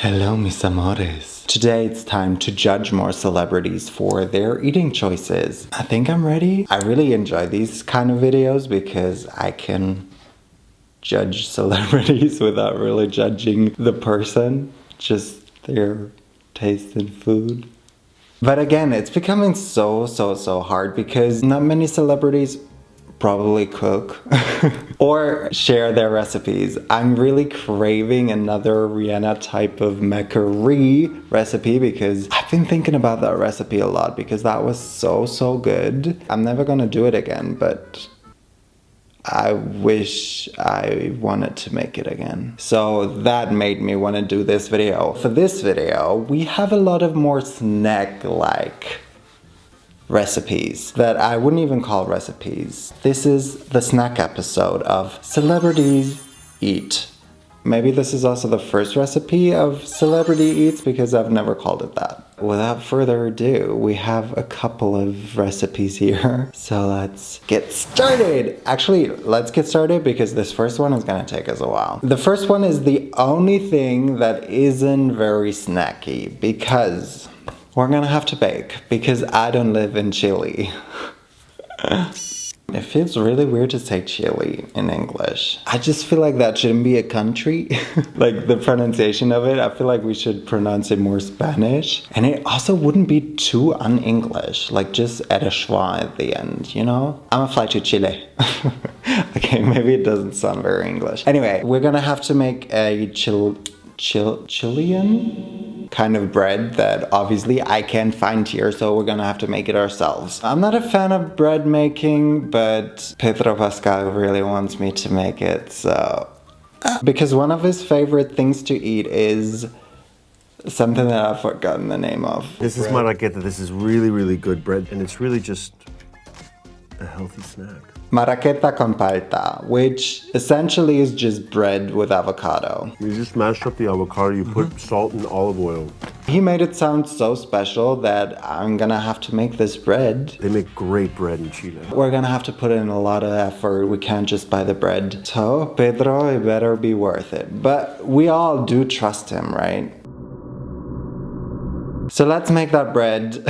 Hello, mis amores. Today it's time to judge more celebrities for their eating choices. I think I'm ready. I really enjoy these kind of videos because I can judge celebrities without really judging the person, just their taste in food. But again, it's becoming so hard because not many celebrities probably cook or share their recipes. I'm really craving another Rihanna type of macaroni recipe because I've been thinking about that recipe a lot because that was so good. I'm never gonna do it again, but I wish I wanted to make it again. So that made me want to do this video. For this video, we have a lot of more snack-like recipes that I wouldn't even call recipes. This is the snack episode of Celebrities Eat. Maybe this is also the first recipe of Celebrity Eats because I've never called it that. Without further ado, we have a couple of recipes here. So let's get started. Actually, let's get started because this first one is gonna take us a while. The first one is the only thing that isn't very snacky because we're gonna have to bake because I don't live in Chile. It feels really weird to say Chile in English. I just feel like that shouldn't be a country. Like the pronunciation of it, I feel like we should pronounce it more Spanish. And it also wouldn't be too un-English, like just add a schwa at the end, you know? I'ma fly to Chile. Okay, maybe it doesn't sound very English. Anyway, we're gonna have to make a Chilean kind of bread that obviously I can't find here, so we're gonna have to make it ourselves. I'm not a fan of bread making, but Pedro Pascal really wants me to make it, so... Because one of his favorite things to eat is something that I've forgotten the name of. This is Marraqueta. This is really good bread, and it's really just a healthy snack. Marraqueta con palta, which essentially is just bread with avocado. You just mash up the avocado, you put salt and olive oil. He made it sound so special that I'm gonna have to make this bread. They make great bread in Chile. We're gonna have to put in a lot of effort. We can't just buy the bread. So, Pedro, it better be worth it. But we all do trust him, right? So let's make that bread.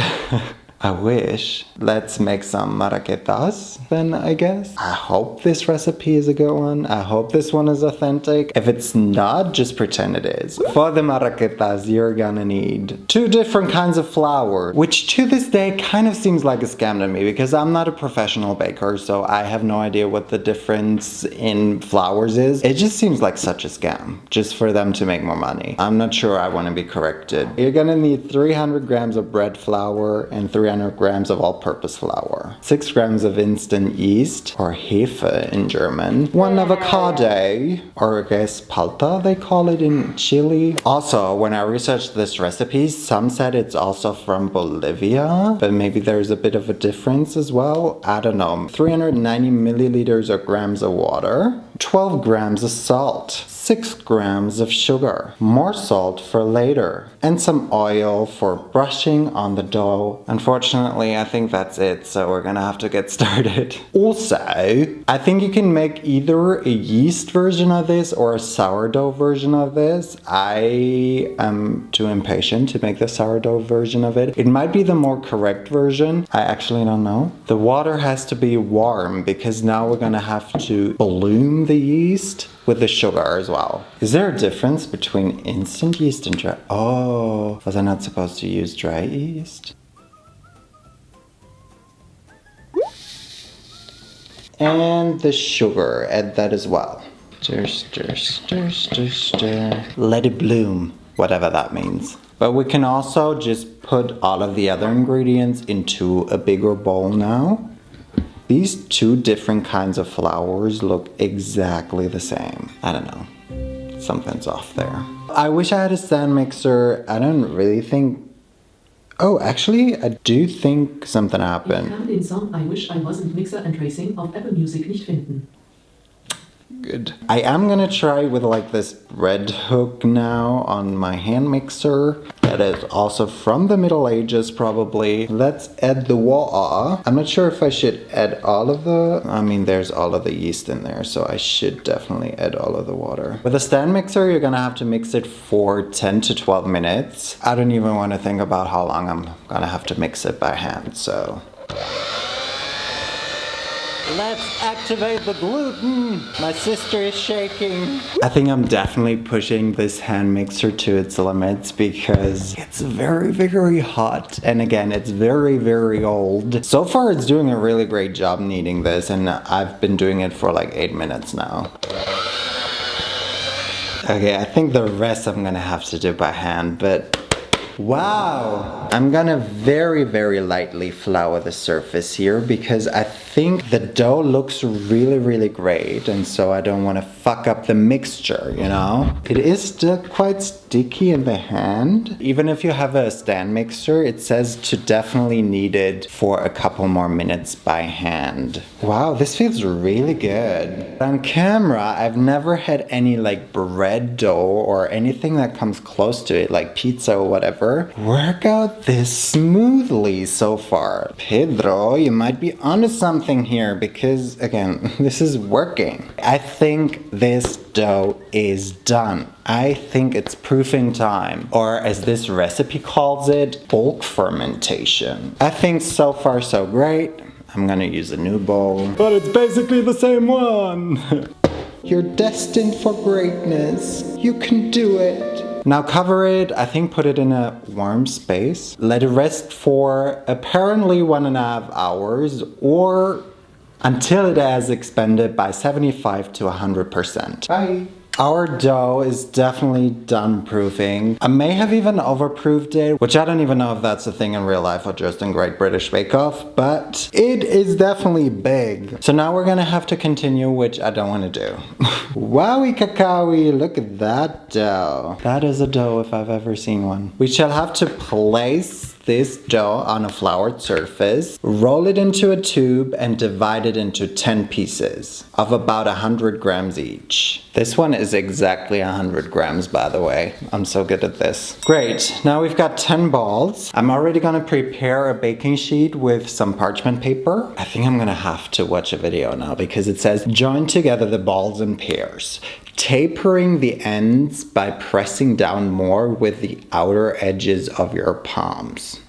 I wish. Let's make some marraquetas then, I guess. I hope this recipe is a good one. I hope this one is authentic. If it's not, just pretend it is. For the marraquetas, you're gonna need 2 different kinds of flour, which to this day kind of seems like a scam to me because I'm not a professional baker, so I have no idea what the difference in flours is. It just seems like such a scam, just for them to make more money. I'm not sure I want to be corrected. You're gonna need 300 grams of bread flour and 300 grams of all-purpose flour, 6 grams of instant yeast, or Hefe in German, 1 avocado, or I guess palta they call it in Chile. Also, when I researched this recipe, some said it's also from Bolivia, but maybe there's a bit of a difference as well. I don't know. 390 milliliters or grams of water, 12 grams of salt, 6 grams of sugar, more salt for later, and some oil for brushing on the dough. Unfortunately, I think that's it, so we're gonna have to get started. Also, I think you can make either a yeast version of this or a sourdough version of this. I am too impatient to make the sourdough version of it. It might be the more correct version. I actually don't know. The water has to be warm because now we're gonna have to bloom the yeast with the sugar as well. Is there a difference between instant yeast and dry? Oh, was I not supposed to use dry yeast? And the sugar, add that as well. Stir, stir, stir, stir, stir. Let it bloom, whatever that means. But we can also just put all of the other ingredients into a bigger bowl now. These 2 different kinds of flours look exactly the same. I don't know. Something's off there. I wish I had a stand mixer. I don't really think... Oh, actually, I do think something happened. Ich kann den Song I Wish I Wasn't Mixer and Racing auf Apple Music nicht finden. good. I am gonna try with like this bread hook now on my hand mixer. That is also from the Middle Ages probably. Let's add the water. I'm not sure if I should add all of the, I mean there's all of the yeast in there, so I should definitely add all of the water. With a stand mixer, you're gonna have to mix it for 10 to 12 minutes. I don't even want to think about how long I'm gonna have to mix it by hand, so. Let's activate the gluten. My sister is shaking. I think I'm definitely pushing this hand mixer to its limits because it's very, very hot. And again, it's very, very old. So far, it's doing a really great job kneading this, and I've been doing it for like 8 minutes now. Okay, I think the rest I'm gonna have to do by hand, but wow! I'm gonna very, very lightly flour the surface here because I think the dough looks really, really great, and so I don't want to fuck up the mixture, you know? It is still quite sticky in the hand. Even if you have a stand mixer, it says to definitely knead it for a couple more minutes by hand. Wow, this feels really good. On camera, I've never had any like bread dough or anything that comes close to it, like pizza or whatever, work out this smoothly so far. Pedro, you might be onto something here because, again, this is working. I think this dough is done. I think it's proofing time, or as this recipe calls it, bulk fermentation. I think so far so great. I'm gonna use a new bowl, but it's basically the same one. You're destined for greatness. You can do it. Now cover it, I think put it in a warm space. Let it rest for apparently 1.5 hours or until it has expanded by 75 to 100%. Bye. Our dough is definitely done proofing. I may have even overproofed it, which I don't even know if that's a thing in real life or just in Great British Bake Off, but it is definitely big. So now we're gonna have to continue, which I don't wanna do. Wowie cacaowie, look at that dough. That is a dough if I've ever seen one. We shall have to place this dough on a floured surface, roll it into a tube and divide it into 10 pieces of about 100 grams each. This one is exactly 100 grams, by the way. I'm so good at this. Great, now we've got 10 balls. I'm already gonna prepare a baking sheet with some parchment paper. I think I'm gonna have to watch a video now because it says join together the balls in pairs, tapering the ends by pressing down more with the outer edges of your palms.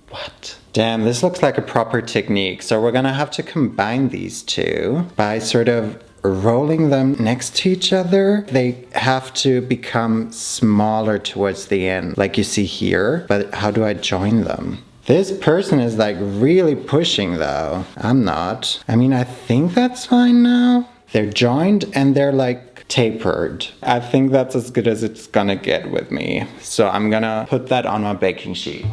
What? Damn, this looks like a proper technique. So we're gonna have to combine these two by sort of rolling them next to each other. They have to become smaller towards the end, like you see here. But how do I join them? This person is like really pushing though. I'm not. I mean, I think that's fine now. They're joined and they're like tapered. I think that's as good as it's gonna get with me. So I'm gonna put that on my baking sheet.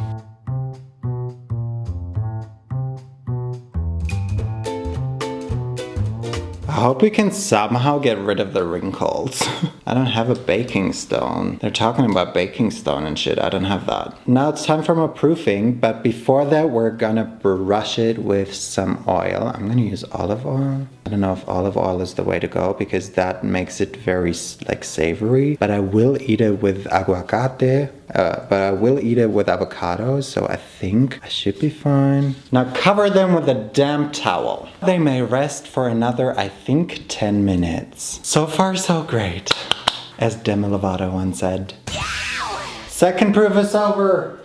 I hope we can somehow get rid of the wrinkles. I don't have a baking stone. They're talking about baking stone and shit. I don't have that. Now it's time for my proofing, but before that we're gonna brush it with some oil. I'm gonna use olive oil. I don't know if olive oil is the way to go because that makes it very like savory, but I will eat it with aguacate. But I will eat it with avocado, so I think I should be fine. Now cover them with a damp towel. They may rest for another, I think, 10 minutes. So far, so great, as Demi Lovato once said. Second proof is over.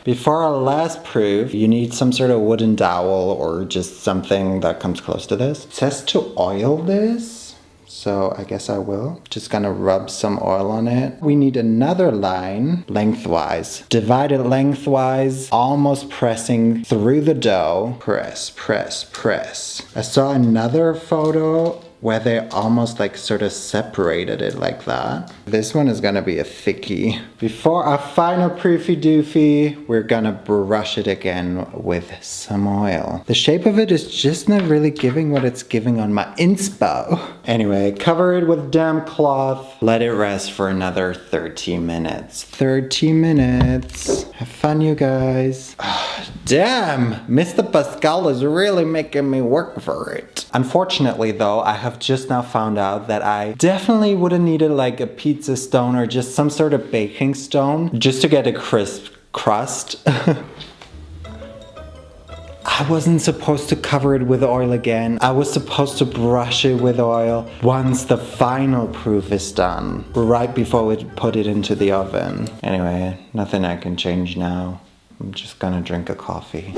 Before our last proof, you need some sort of wooden dowel or just something that comes close to this. It says to oil this. So I guess I will. Just gonna rub some oil on it. We need another line lengthwise. Divide it lengthwise, almost pressing through the dough. Press, press, press. I saw another photo where they almost like sort of separated it like that. This one is gonna be a thickie. Before our final proofy doofy, we're gonna brush it again with some oil. The shape of it is just not really giving what it's giving on my inspo. Anyway, cover it with damp cloth. Let it rest for another 30 minutes. 30 minutes. Have fun, you guys. Damn, Mr. Pascal is really making me work for it. Unfortunately though, I have just now found out that I definitely would have needed like a pizza stone or just some sort of baking stone just to get a crisp crust. I wasn't supposed to cover it with oil again. I was supposed to brush it with oil once the final proof is done, right before we put it into the oven. Anyway, nothing I can change now. I'm just gonna drink a coffee.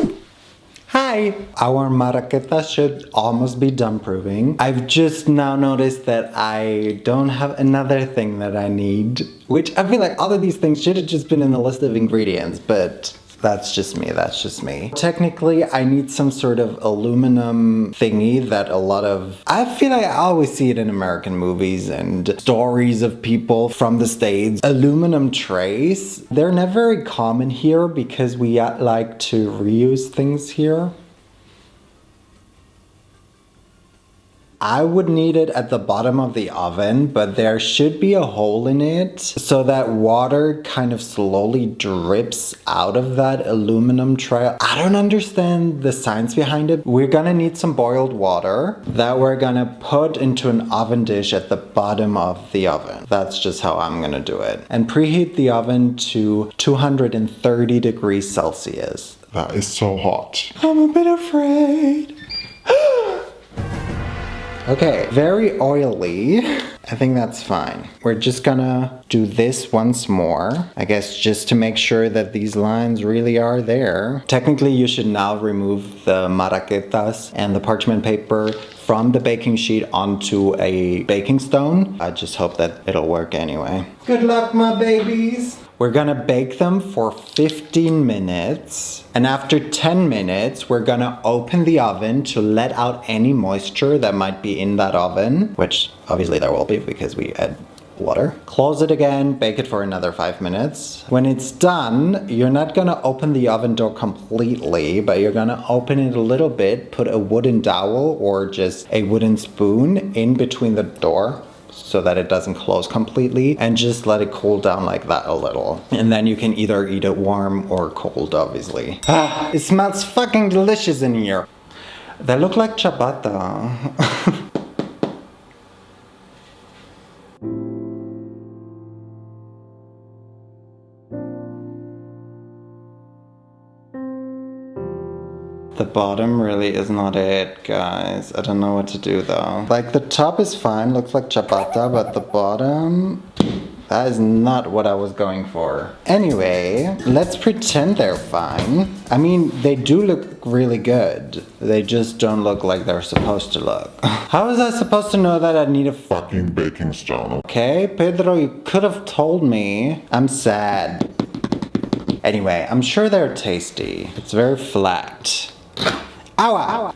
Hi! Our Marraquetas should almost be done proving. I've just now noticed that I don't have another thing that I need, which I feel like all of these things should have just been in the list of ingredients, but that's just me, that's just me. Technically, I need some sort of aluminum thingy that I feel like I always see it in American movies and stories of people from the States. Aluminum trays, they're not very common here because we like to reuse things here. I would need it at the bottom of the oven, but there should be a hole in it so that water kind of slowly drips out of that aluminum tray. I don't understand the science behind it. We're gonna need some boiled water that we're gonna put into an oven dish at the bottom of the oven. That's just how I'm gonna do it. And preheat the oven to 230 degrees Celsius. That is so hot. I'm a bit afraid. Okay, very oily. I think that's fine. We're just gonna do this once more. I guess just to make sure that these lines really are there. Technically, you should now remove the marraquetas and the parchment paper from the baking sheet onto a baking stone. I just hope that it'll work anyway. Good luck, my babies. We're gonna bake them for 15 minutes. And after 10 minutes, we're gonna open the oven to let out any moisture that might be in that oven, which obviously there will be because we add water. Close it again, bake it for another 5 minutes. When it's done, you're not gonna open the oven door completely, but you're gonna open it a little bit, put a wooden dowel or just a wooden spoon in between the door so that it doesn't close completely, and just let it cool down like that a little. And then you can either eat it warm or cold, obviously. Ah, it smells fucking delicious in here. They look like ciabatta. The bottom really is not it, guys. I don't know what to do though. Like the top is fine, looks like ciabatta, but the bottom, that is not what I was going for. Anyway, let's pretend they're fine. I mean, they do look really good. They just don't look like they're supposed to look. How was I supposed to know that I need a Fucking baking stone. Okay, Pedro, you could have told me. I'm sad. Anyway, I'm sure they're tasty. It's very flat. Ow!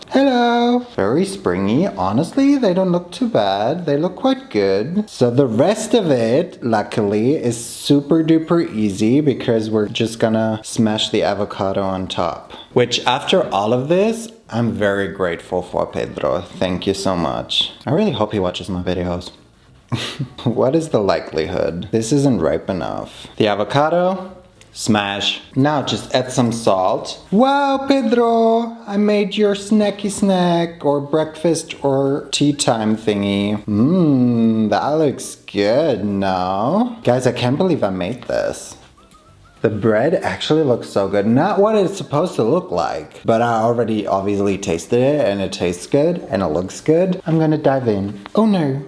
Hello! Very springy. Honestly, they don't look too bad. They look quite good. So the rest of it, luckily, is super duper easy because we're just gonna smash the avocado on top. Which, after all of this, I'm very grateful for Pedro. Thank you so much. I really hope he watches my videos. What is the likelihood? This isn't ripe enough. The avocado, smash. Now just add some salt. Wow, Pedro, I made your snacky snack or breakfast or tea time thingy. That looks good now. Guys, I can't believe I made this. The bread actually looks so good. Not what it's supposed to look like, but I already obviously tasted it and it tastes good and it looks good. I'm gonna dive in. Oh no.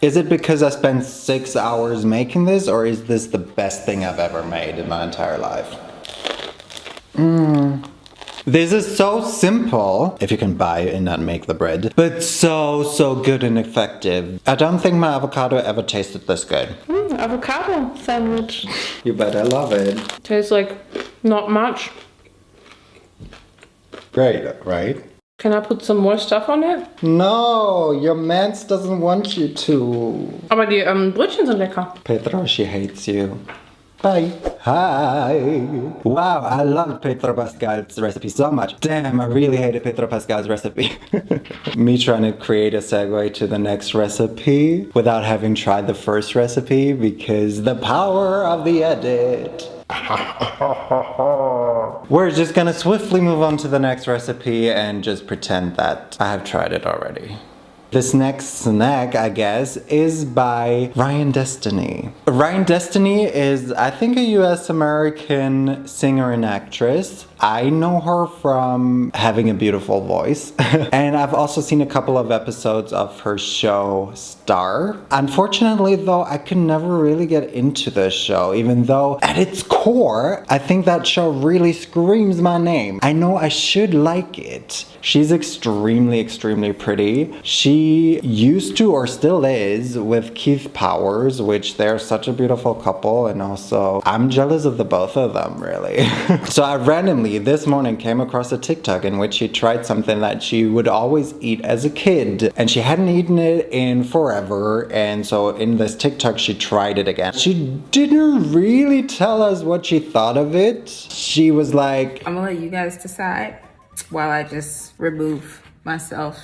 Is it because I spent 6 hours making this, or is this the best thing I've ever made in my entire life? This is so simple, if you can buy and not make the bread, but so good and effective. I don't think my avocado ever tasted this good. avocado sandwich. You better love it. Tastes like not much. Great, right? Can I put some more stuff on it? No, your mans doesn't want you to. Aber die Brötchen sind lecker. Pedro, she hates you. Bye. Hi. Wow, I love Pedro Pascal's recipe so much. Damn, I really hated Pedro Pascal's recipe. Me trying to create a segue to the next recipe without having tried the first recipe because the power of the edit. We're just gonna swiftly move on to the next recipe and just pretend that I have tried it already. This next snack, I guess, is by Ryan Destiny. Ryan Destiny is, I think, a US-American singer and actress. I know her from having a beautiful voice. And I've also seen a couple of episodes of her show, Star. Unfortunately, though, I could never really get into this show, even though at its core, I think that show really screams my name. I know I should like it. She's extremely, extremely pretty. She used to, or still is, with Keith Powers, which they're such a beautiful couple, and also I'm jealous of the both of them, really. So I randomly this morning came across a TikTok in which she tried something that she would always eat as a kid, and she hadn't eaten it in forever, and so in this TikTok she tried it again. She didn't really tell us what she thought of it. She was like, I'm gonna let you guys decide while I just remove myself.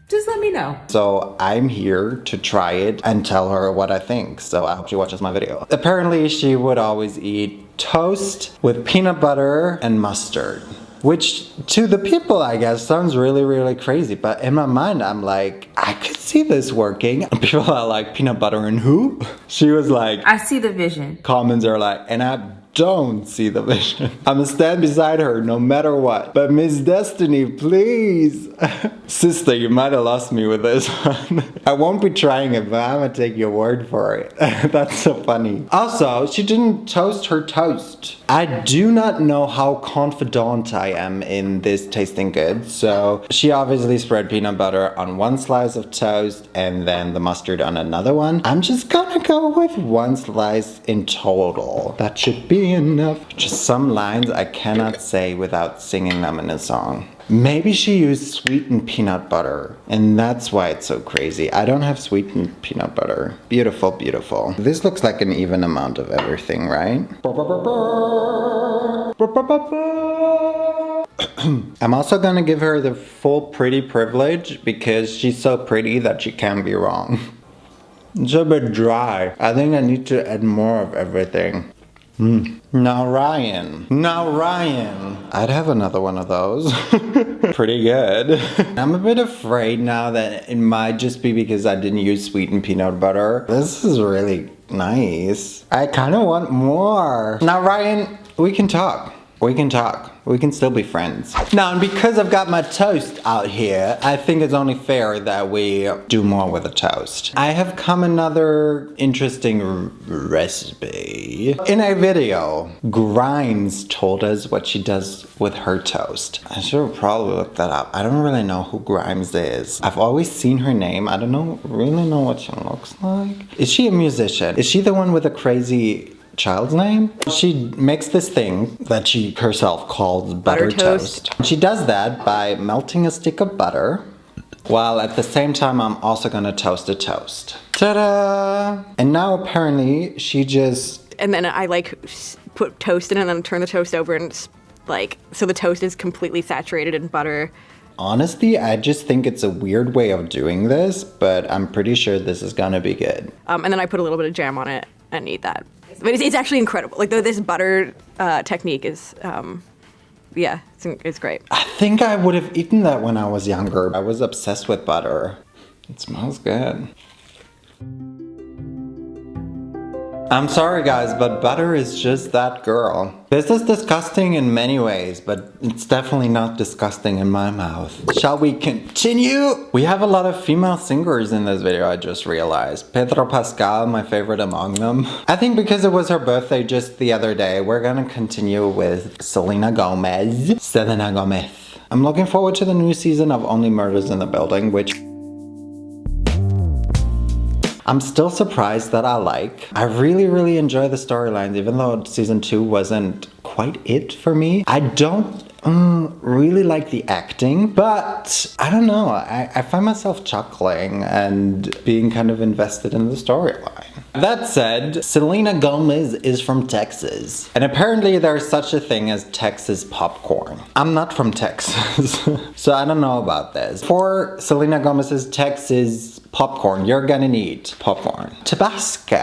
Just let me know. So I'm here to try it and tell her what I think. So I hope she watches my video. Apparently she would always eat toast with peanut butter and mustard. Which to the people, I guess, sounds really, really crazy. But in my mind, I'm like, I could see this working. And people are like, peanut butter and who? She was like, I see the vision. comments are like, and I don't see the vision. I'm gonna stand beside her no matter what. But Miss Destiny, please. Sister, you might have lost me with this one. I won't be trying it, but I'm gonna take your word for it. That's so funny. Also, she didn't toast her toast. I do not know how confident I am in this tasting good. So she obviously spread peanut butter on one slice of toast and then the mustard on another one. I'm just gonna go with one slice in total. That should be enough. Just some lines I cannot say without singing them in a song. Maybe she used sweetened peanut butter, and that's why it's so crazy. I don't have sweetened peanut butter. Beautiful, beautiful. This looks like an even amount of everything, right? I'm also gonna give her the full pretty privilege because she's so pretty that she can't be wrong. It's a bit dry. I think I need to add more of everything. Now Ryan. I'd have another one of those. Pretty good. I'm a bit afraid now that it might just be because I didn't use sweetened peanut butter. This is really nice. I kind of want more. Now Ryan, we can talk. We can still be friends. Now, and because I've got my toast out here, I think it's only fair that we do more with the toast. I have come another interesting recipe. In a video, Grimes told us what she does with her toast. I should probably look that up. I don't really know who Grimes is. I've always seen her name. I don't really know what she looks like. Is she a musician? Is she the one with a crazy child's name? She makes this thing that she herself calls butter toast. She does that by melting a stick of butter, while at the same time I'm also gonna toast a toast. Ta-da! And now apparently she just... And then I put toast in and then turn the toast over and so the toast is completely saturated in butter. Honestly, I just think it's a weird way of doing this, but I'm pretty sure this is gonna be good. And then I put a little bit of jam on it and eat that. But it's actually incredible. This butter technique is, it's great. I think I would have eaten that when I was younger. I was obsessed with butter. It smells good. I'm sorry guys, but butter is just that girl. This is disgusting in many ways, but it's definitely not disgusting in my mouth. Shall we continue? We have a lot of female singers in this video, I just realized. Pedro Pascal, my favorite among them. I think because it was her birthday just the other day, we're gonna continue with Selena Gomez. I'm looking forward to the new season of Only Murders in the Building, which I'm still surprised that I like. I really enjoy the storylines, even though season 2 wasn't quite it for me. I don't really like the acting, but I don't know. I find myself chuckling and being kind of invested in the storyline. That said, Selena Gomez is from Texas, and apparently there's such a thing as Texas popcorn. I'm not from Texas, so I don't know about this. For Selena Gomez's Texas popcorn, you're gonna need popcorn, Tabasco,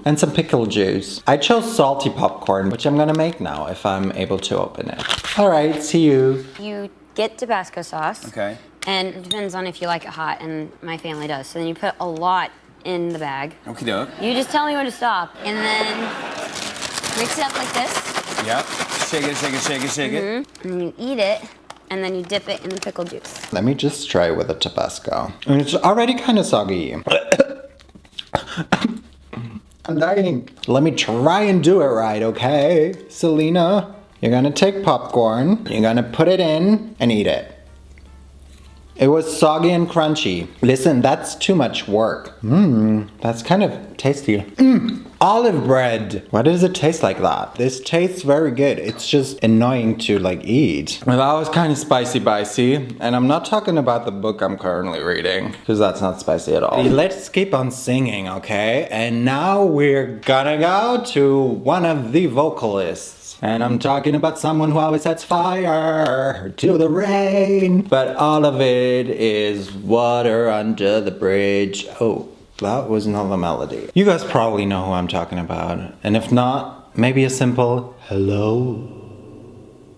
and some pickle juice. I chose salty popcorn, which I'm gonna make now if I'm able to open it. All right, see you. You get Tabasco sauce. Okay. And it depends on if you like it hot, and my family does. So then you put a lot in the bag. Okie doke. You just tell me when to stop. And then mix it up like this. Yep. Shake it, shake it, shake it, shake it. And then you eat it, and then you dip it in the pickle juice. Let me just try with the Tabasco. And it's already kind of soggy. I'm dying. Let me try and do it right, okay? Selena, you're gonna take popcorn, you're gonna put it in and eat it. It was soggy and crunchy. Listen, that's too much work. That's kind of tasty. Olive bread. Why does it taste like that? This tastes very good. It's just annoying to like eat. Well, that was kind of spicy, and I'm not talking about the book I'm currently reading, because that's not spicy at all. Let's keep on singing, okay? And now we're gonna go to one of the vocalists. And I'm talking about someone who always sets fire to the rain. But all of it is water under the bridge. Oh, that was not the melody. You guys probably know who I'm talking about. And if not, maybe a simple hello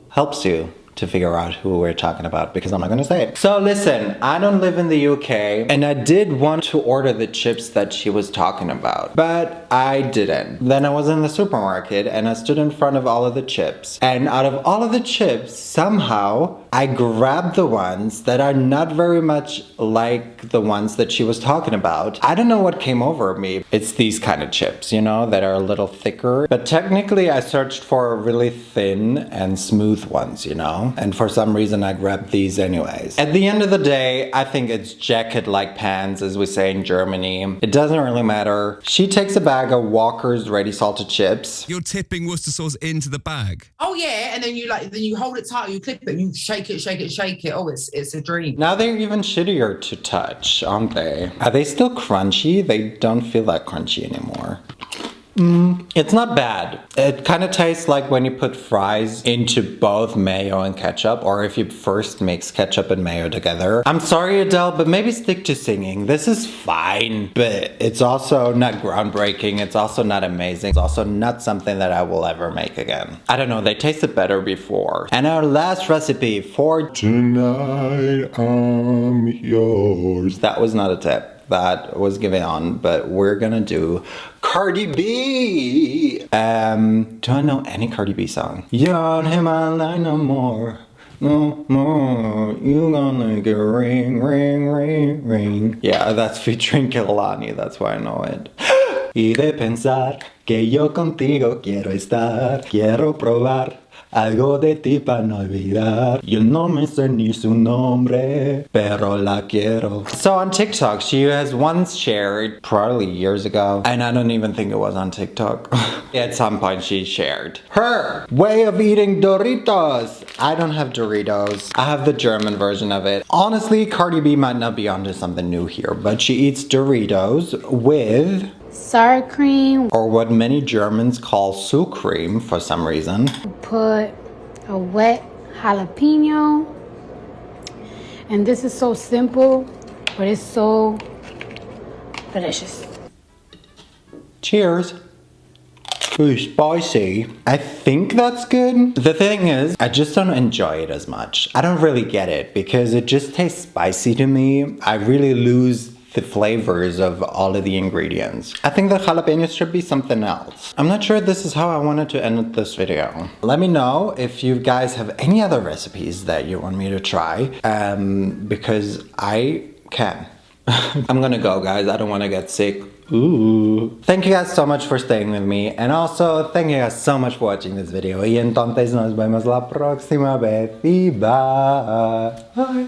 helps you to figure out who we're talking about, because I'm not gonna say it. So listen, I don't live in the UK, and I did want to order the chips that she was talking about, but I didn't. Then I was in the supermarket and I stood in front of all of the chips, and out of all of the chips, somehow I grabbed the ones that are not very much like the ones that she was talking about. I don't know what came over me. It's these kind of chips, you know, that are a little thicker, but technically I searched for really thin and smooth ones, you know? And for some reason I grabbed these anyways. At the end of the day, I think it's jacket like pants, as we say in Germany. It doesn't really matter. She takes a bag of Walker's ready salted chips. You're tipping Worcester sauce into the bag. Oh yeah, and then you hold it tight, you clip it, you shake it, shake it, shake it. Oh, it's a dream. Now they're even shittier to touch, aren't they? Are they still crunchy? They don't feel that crunchy anymore. It's not bad. It kind of tastes like when you put fries into both mayo and ketchup, or if you first mix ketchup and mayo together. I'm sorry, Adele, but maybe stick to singing. This is fine, but it's also not groundbreaking. It's also not amazing. It's also not something that I will ever make again. I don't know, they tasted better before. And our last recipe for tonight, I'm yours. That was not a tip. That was given on, but we're gonna do Cardi B. Do I know any Cardi B song? You don't hear my line no more. No more. You gonna make it ring, ring, ring, ring. Yeah, that's featuring Kehlani. That's why I know it. Y de pensar que yo contigo quiero estar. Quiero probar algo de ti para no olvidar. Yo no me sé ni su nombre, pero la quiero. So on TikTok, she has once shared, probably years ago, and I don't even think it was on TikTok. At some point she shared her way of eating Doritos. I don't have Doritos. I have the German version of it. Honestly, Cardi B might not be onto something new here, but she eats Doritos with sour cream, or what many Germans call Sucreme for some reason. Put a wet jalapeno, and this is so simple, but it's so delicious. Cheers. Ooh, spicy. I think that's good. The thing is, I just don't enjoy it as much. I don't really get it because it just tastes spicy to me. I really lose the flavors of all of the ingredients. I think the jalapenos should be something else. I'm not sure this is how I wanted to end this video. Let me know if you guys have any other recipes that you want me to try, because I can. I'm gonna go, guys. I don't want to get sick. Ooh. Thank you guys so much for staying with me, and also thank you guys so much for watching this video. Y entonces nos vemos la próxima vez. Y bye. Bye.